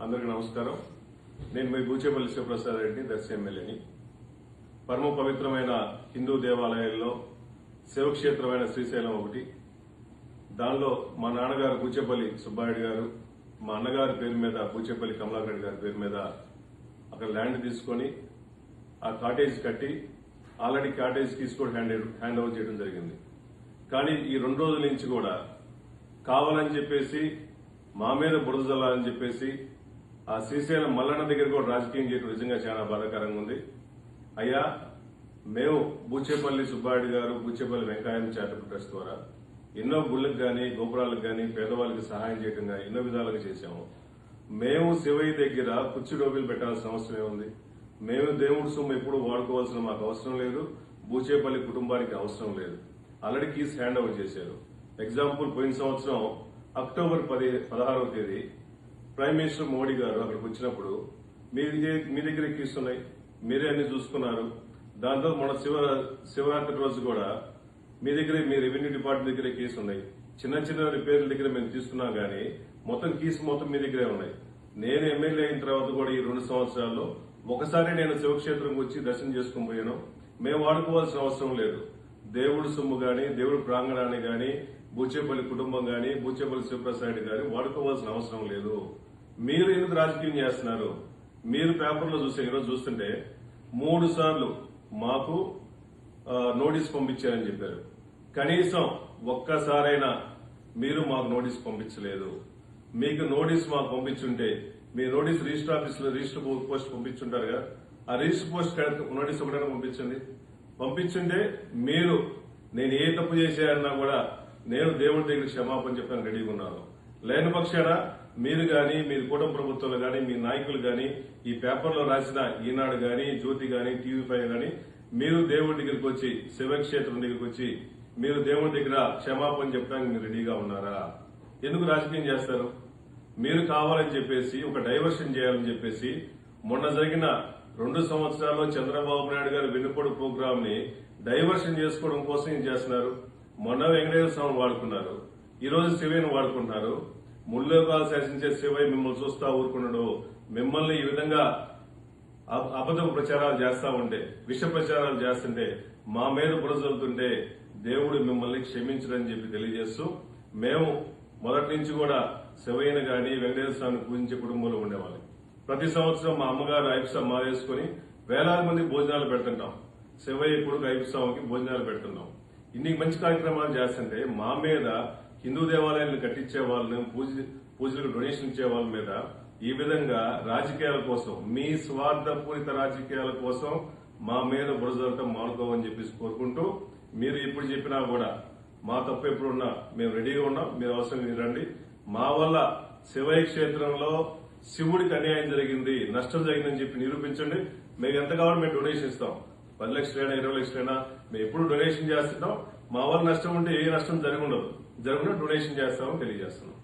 అందరికీ నమస్కారం. నేను మీ బూచేపల్లి శివప్రసాద్ రెడ్డి, దర్శి ఎమ్మెల్యేని. పరమ పవిత్రమైన హిందూ దేవాలయాల్లో శివక్షేత్రమైన శ్రీశైలం ఒకటి. దానిలో మా నాన్నగారు బూచేపల్లి సుబ్బారెడ్డి గారు, మా అన్నగారి పేరు మీద బూచేపల్లి కమలాకర్ రెడ్డి గారి పేరు మీద అక్కడ ల్యాండ్ తీసుకుని ఆ కాటేజ్ కట్టి ఆల్రెడీ కాటేజ్ తీసుకొని హ్యాండ్ ఓవర్ చేయడం జరిగింది. కానీ ఈ 2 రోజుల నుంచి కూడా కావాలని చెప్పేసి మా మీద బురద జల్లాలని చెప్పేసి ఆ శ్రీశైలం మల్లన్న దగ్గర కూడా రాజకీయం చేయడం నిజంగా చాలా బాధాకరంగా ఉంది. అయ్యా, మేము బూచేపల్లి సుబ్బారెడ్డి గారు, బూచేపల్లి వెంకయ్య చారిటబుల్ ట్రస్ట్ ద్వారా ఎన్నో గుళ్ళకు గాని, గోపురాలకు గాని, పేదవాళ్ళకి సహాయం చేయడం గాని ఎన్నో విధాలుగా చేశాము. మేము శివయ్య దగ్గర కుర్చీ డోబీలు పెట్టాల్సిన అవసరం ఏముంది? మేము దేవుడి సొమ్ము ఎప్పుడు వాడుకోవాల్సిన మాకు అవసరం లేదు, బూచేపల్లి కుటుంబానికి అవసరం లేదు. ఆల్రెడీ కీస్ హ్యాండ్ ఓవర్ చేశారు. ఎగ్జాంపుల్, పోయిన సంవత్సరం అక్టోబర్ 16వ తేదీ ప్రైమ్ మినిస్టర్ మోడీ గారు అక్కడికి వచ్చినప్పుడు మీ దగ్గర కీస్ ఉన్నాయి, మీరే అన్ని చూసుకున్నారు. దాంతో మన శివరాత్రి రోజు కూడా మీ రెవెన్యూ డిపార్ట్మెంట్ దగ్గర కేసు ఉన్నాయి. చిన్న చిన్న రిపేర్ల దగ్గర మేము తీసుకున్నాం కానీ మొత్తం కీస్ మొత్తం మీ దగ్గరే ఉన్నాయి. నేను ఎమ్మెల్యే అయిన తర్వాత కూడా ఈ 2 సంవత్సరాల్లో ఒకసారి నేను శివక్షేత్రంకి వచ్చి దర్శనం చేసుకుని పోయాను. మేము వాడుకోవాల్సిన అవసరం లేదు. దేవుడి సొమ్ము గాని, దేవుడి ప్రాంగణాన్ని గాని, బూచేపల్లి కుటుంబం గాని, బూచేపల్లి శివప్రసాద్ గాని వాడుకోవాల్సిన అవసరం లేదు. మీరు ఎందుకు రాజకీయం చేస్తున్నారు? మీరు పేపర్లో ఈరోజు చూస్తుంటే 3 సార్లు మాకు నోటీస్ పంపించారని చెప్పారు. కనీసం ఒక్కసారైనా మీరు మాకు నోటీస్ పంపించలేదు. మీకు నోటీస్ మాకు పంపించుంటే మీ నోటీస్ రిజిస్టర్ ఆఫీసులో రిజిస్టర్ పోస్ట్ పంపించుంటారు కదా, ఆ రిజిస్టర్ పోస్ట్ నోటీస్ ఒకటైనా పంపించుంటే మీరు నేను ఏ తప్పు చేశానన్నా కూడా నేను దేవుడి దగ్గర క్షమాపణ చెప్పడానికి రెడీగా ఉన్నాను. లేని పక్షాన మీరు గాని, మీరు కూటమి ప్రభుత్వంలో గాని, మీ నాయకులు గాని, ఈ పేపర్లో రాసిన ఈనాడు గాని, జ్యోతి గాని, TV5 గాని మీరు దేవుడి దగ్గరికి వచ్చి, శివక్షేత్రం దగ్గరికి వచ్చి మీరు దేవుడి దగ్గర క్షమాపణ చెప్పడానికి మీరు రెడీగా ఉన్నారా? ఎందుకు రాజకీయం చేస్తారు? మీరు కావాలని చెప్పేసి ఒక డైవర్షన్ చేయాలని చెప్పేసి మొన్న జరిగిన 2 సంవత్సరాల్లో చంద్రబాబు నాయుడు గారి వెన్నుపోటు ప్రోగ్రామ్ ని డైవర్షన్ చేసుకోవడం కోసం ఏం చేస్తున్నారు? మొన్న వెంకటేశ్వర స్వామిని వాడుకున్నారు, ఈ రోజు శివయ్యను వాడుకుంటున్నారు. ముల్లోకాలు శాసించే శివయ్య మిమ్మల్ని చూస్తా ఊరుకున్నాడు. మిమ్మల్ని ఈ విధంగా అబద్ధ ప్రచారాలు చేస్తా ఉంటే, విష ప్రచారాలు చేస్తుంటే, మా మీద బురజలుతుంటే దేవుడు మిమ్మల్ని క్షమించడని చెప్పి తెలియజేస్తూ, మేము మొదటి నుంచి కూడా శివయ్యను గాని, వెంకటేశ్వర స్వామిని పూజించే కుటుంబంలో ఉండేవాళ్ళం. ప్రతి సంవత్సరం మా అమ్మగారు ఐపుసా మారేసుకుని వేలాది మంది భోజనాలు పెడుతుంటాం. శివయ్య కొడుకు ఐపుస్వామికి భోజనాలు పెడుతున్నాం. ఇన్ని మంచి కార్యక్రమాలు చేస్తుంటే మా మీద హిందూ దేవాలయాలను కట్టించే వాళ్ళని, పూజలకు డొనేషన్ ఇచ్చే వాళ్ళ మీద ఈ విధంగా రాజకీయాల కోసం, మీ స్వార్థపూరిత రాజకీయాల కోసం మా మీద బురదలటం మానుకోవని చెప్పేసి కోరుకుంటూ, మీరు ఎప్పుడు చెప్పినా కూడా మా తప్పు ఎప్పుడున్నా మేము రెడీగా ఉన్నాం. మీరు అవసరం రండి. మా వల్ల శివయ్య క్షేత్రంలో శివుడికి అన్యాయం జరిగింది, నష్టం జరిగిందని చెప్పి నిరూపించండి. మేము ఎంత కావాలో మేము డొనేషన్ ఇస్తాం. 10 లక్షలైనా 20 లక్షలైనా మేము ఎప్పుడు డొనేషన్ చేస్తున్నాం. మా వల్ల నష్టం ఉంటే ఏ నష్టం జరగకుండా డొనేషన్ చేస్తామని తెలియజేస్తున్నాం.